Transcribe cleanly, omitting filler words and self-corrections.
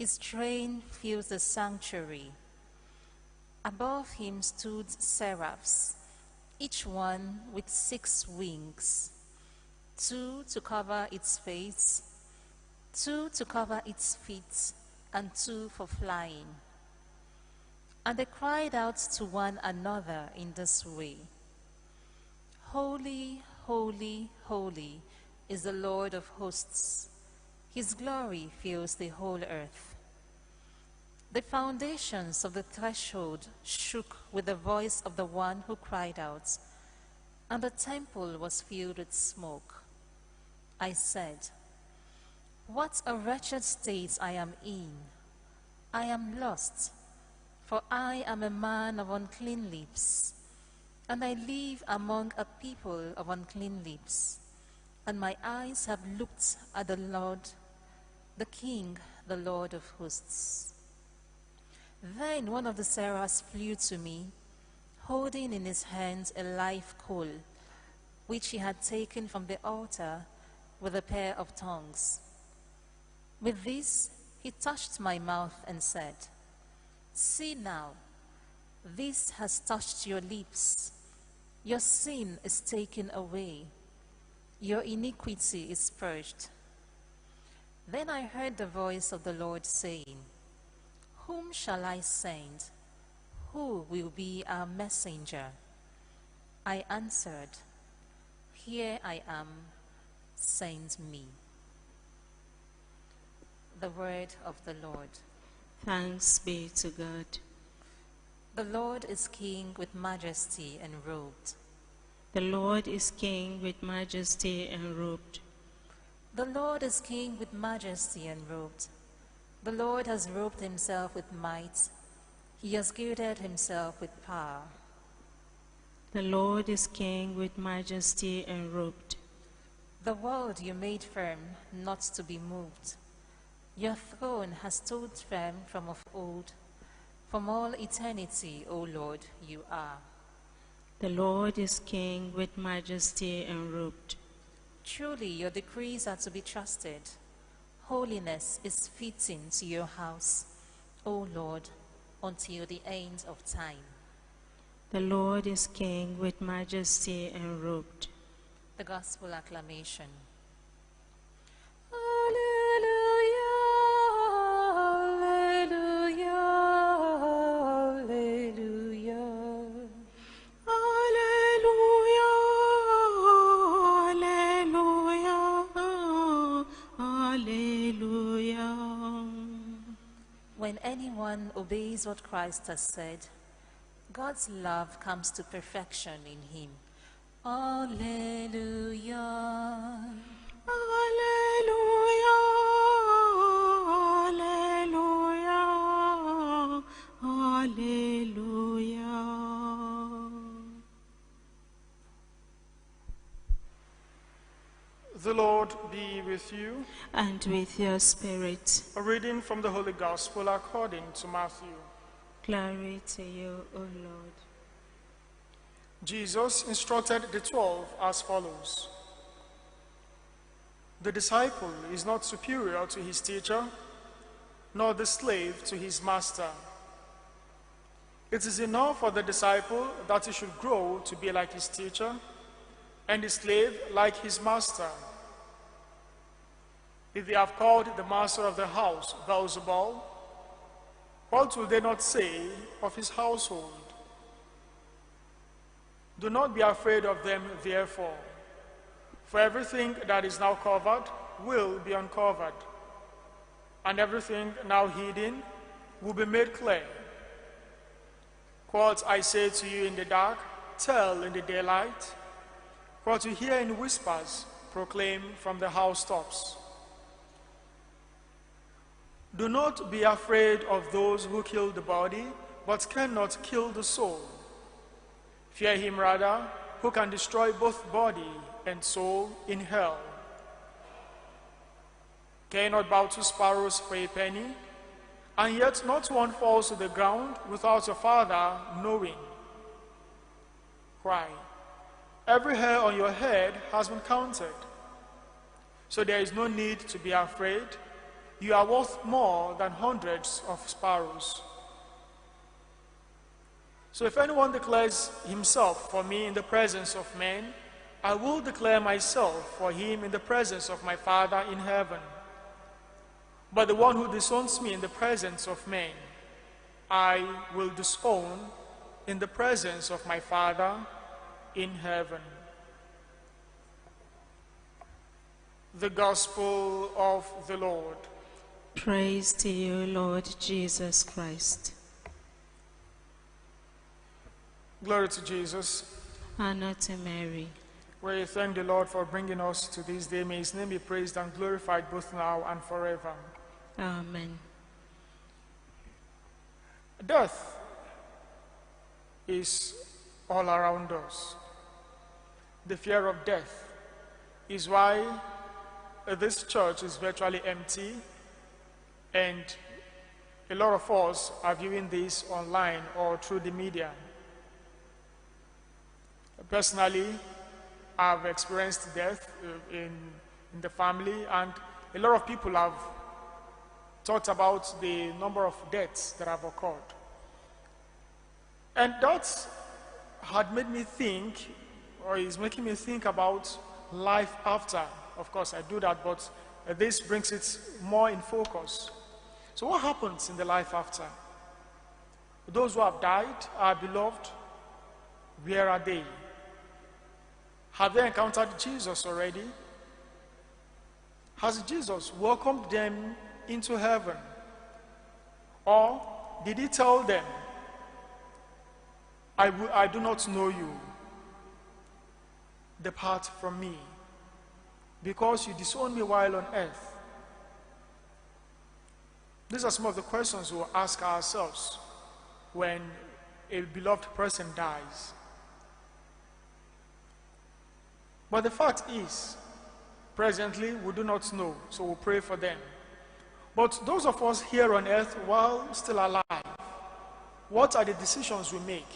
His train fills the sanctuary. Above him stood seraphs, each one with 6 wings, 2 to cover its face, 2 to cover its feet, and 2 for flying. And they cried out to one another in this way: Holy, holy, holy is the Lord of hosts. His glory fills the whole earth. The foundations of the threshold shook with the voice of the one who cried out, and the temple was filled with smoke. I said, what a wretched state I am in! I am lost, for I am a man of unclean lips, and I live among a people of unclean lips, and my eyes have looked at the Lord, the King, the Lord of hosts. Then one of the seraphs flew to me, holding in his hands a live coal, which he had taken from the altar with a pair of tongs. With this he touched my mouth and said, See now, this has touched your lips. Your sin is taken away. Your iniquity is purged. Then I heard the voice of the Lord saying, Whom shall I send? Who will be our messenger? I answered, Here I am, send me. The word of the Lord. Thanks be to God. The Lord is King with majesty enrobed. The Lord is King with majesty enrobed. The Lord is King with majesty enrobed. The Lord has robed himself with might. He has girded himself with power. The Lord is King with majesty enrobed. The world you made firm, not to be moved. Your throne has stood firm from of old. From all eternity, O Lord, you are. The Lord is King with majesty enrobed. Truly your decrees are to be trusted. Holiness is fitting to your house, O Lord, until the end of time. The Lord is King with majesty enrobed. The Gospel Acclamation. When anyone obeys what Christ has said, God's love comes to perfection in him. Alleluia. Alleluia. Alleluia. Alleluia. The Lord be with you. And with your spirit. A reading from the Holy Gospel according to Matthew. Glory to you, O Lord. Jesus instructed the 12 as follows. The disciple is not superior to his teacher, nor the slave to his master. It is enough for the disciple that he should grow to be like his teacher, and the slave like his master. If they have called the master of the house Beelzebul, what will they not say of his household? Do not be afraid of them, therefore, for everything that is now covered will be uncovered, and everything now hidden will be made clear. What I say to you in the dark, tell in the daylight. What you hear in whispers, proclaim from the housetops. Do not be afraid of those who kill the body, but cannot kill the soul. Fear him rather, who can destroy both body and soul in hell. Care not bow 2 sparrows for a penny, and yet not one falls to the ground without your Father knowing. Why? Every hair on your head has been counted. So there is no need to be afraid. you are worth more than hundreds of sparrows. So if anyone declares himself for me in the presence of men, I will declare myself for him in the presence of my Father in heaven. But the one who disowns me in the presence of men, I will disown in the presence of my Father in heaven. The Gospel of the Lord. Praise to you, Lord Jesus Christ. Glory to Jesus. Honor to Mary. We thank the Lord for bringing us to this day. May his name be praised and glorified both now and forever. Amen. Death is all around us. The fear of death is why this church is virtually empty, and a lot of us are viewing this online or through the media. Personally, I've experienced death in the family, and a lot of people have talked about the number of deaths that have occurred. And that had made me think, or is making me think about life after. Of course, I do that, but this brings it more in focus. So what happens in the life after? Those who have died, our beloved, where are they? Have they encountered Jesus already? Has Jesus welcomed them into heaven? Or did he tell them, I do not know you, depart from me, because you disowned me while on earth? These are some of the questions we'll ask ourselves when a beloved person dies. But the fact is, presently we do not know, so we'll pray for them. But those of us here on earth while still alive, what are the decisions we make?